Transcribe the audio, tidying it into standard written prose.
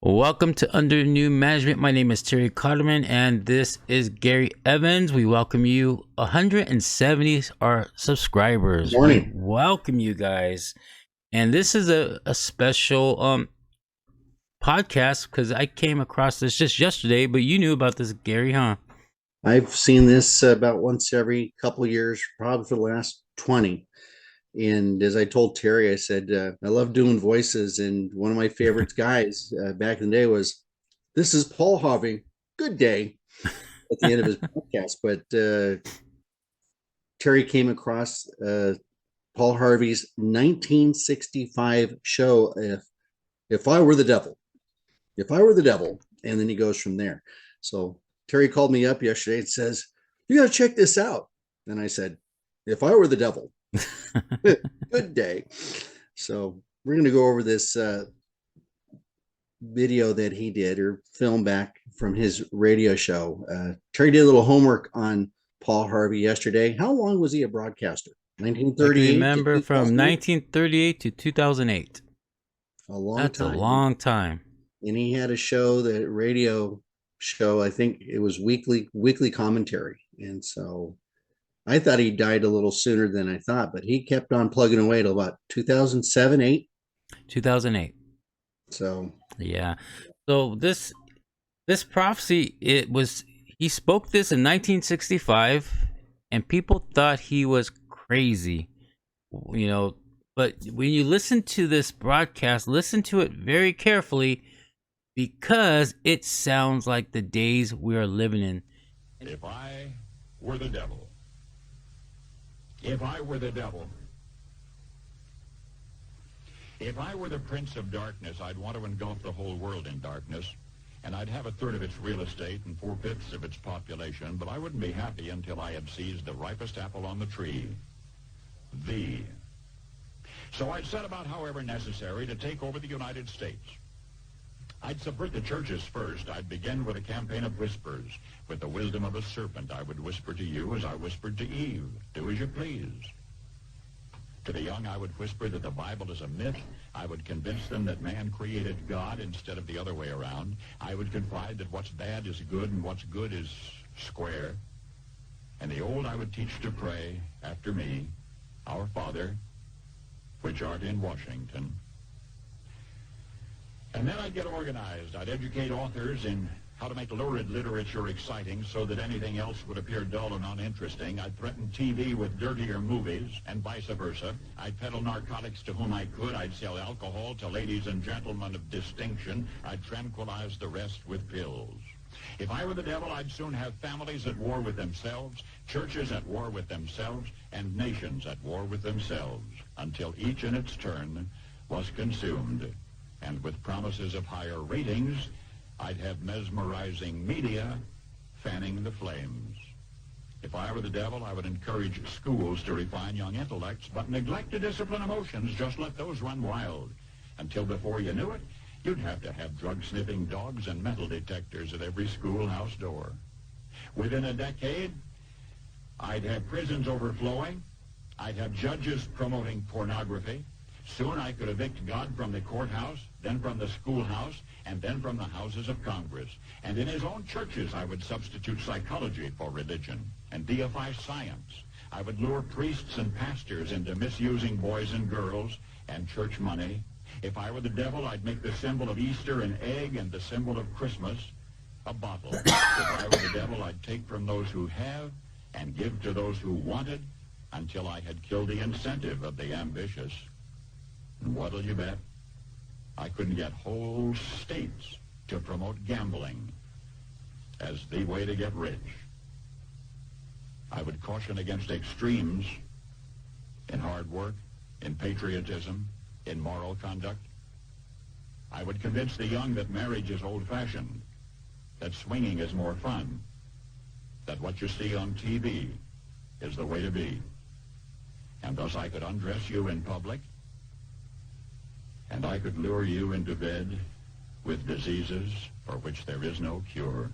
Welcome to Under New Management. My name is Terry Cotterman, and this is Gary Evans. We welcome you. 170 are subscribers. Morning. We welcome you guys, and this is a special podcast because I came across this just yesterday. But you knew about this, Gary, huh? I've seen this about once every couple of years, probably for the last 20. And as I told Terry, I said, I love doing voices. And one of my favorite guys back in the day was, "This is Paul Harvey. Good day," at the end of his podcast. But Terry came across Paul Harvey's 1965 show, If I Were the Devil. If I Were the Devil. And then he goes from there. So Terry called me up yesterday and says, "You got to check this out." And I said, "If I were the devil." Good day. So we're going to go over this video that he did, or film back from his radio show. Terry did a little homework on Paul Harvey yesterday. How long was he a broadcaster? I can 1938 remember to from 2008? 1938 to 2008. A long That's a time. long time. And he had a show, the radio show, I think it was weekly commentary. And so I thought he died a little sooner than I thought, but he kept on plugging away till about 2007, 8. 2008. So Yeah. So this prophecy, he spoke this in 1965, and people thought he was crazy, but when you listen to this broadcast, listen to it very carefully, because it sounds like the days we are living in. If I were the devil, if I were the devil, if I were the prince of darkness, I'd want to engulf the whole world in darkness, and I'd have a third of its real estate and 4/5 of its population, but I wouldn't be happy until I had seized the ripest apple on the tree, thee. So I'd set about, however necessary, to take over the United States. I'd subvert the churches first. I'd begin with a campaign of whispers. With the wisdom of a serpent, I would whisper to you as I whispered to Eve, "Do as you please." To the young, I would whisper that the Bible is a myth. I would convince them that man created God instead of the other way around. I would confide that what's bad is good and what's good is square. And the old I would teach to pray after me, "Our Father, which art in Washington." And then I'd get organized. I'd educate authors in how to make lurid literature exciting so that anything else would appear dull and uninteresting. I'd threaten TV with dirtier movies and vice versa. I'd peddle narcotics to whom I could. I'd sell alcohol to ladies and gentlemen of distinction. I'd tranquilize the rest with pills. If I were the devil, I'd soon have families at war with themselves, churches at war with themselves, and nations at war with themselves, until each in its turn was consumed. And with promises of higher ratings, I'd have mesmerizing media fanning the flames. If I were the devil, I would encourage schools to refine young intellects, but neglect to discipline emotions. Just let those run wild. Until before you knew it, you'd have to have drug-sniffing dogs and metal detectors at every schoolhouse door. Within a decade, I'd have prisons overflowing. I'd have judges promoting pornography. Soon I could evict God from the courthouse, then from the schoolhouse, and then from the houses of Congress. And in his own churches, I would substitute psychology for religion and deify science. I would lure priests and pastors into misusing boys and girls and church money. If I were the devil, I'd make the symbol of Easter an egg and the symbol of Christmas a bottle. If I were the devil, I'd take from those who have and give to those who wanted until I had killed the incentive of the ambitious. And what'll you bet? I couldn't get whole states to promote gambling as the way to get rich. I would caution against extremes in hard work, in patriotism, in moral conduct. I would convince the young that marriage is old-fashioned, that swinging is more fun, that what you see on TV is the way to be. And thus I could undress you in public, and I could lure you into bed with diseases for which there is no cure.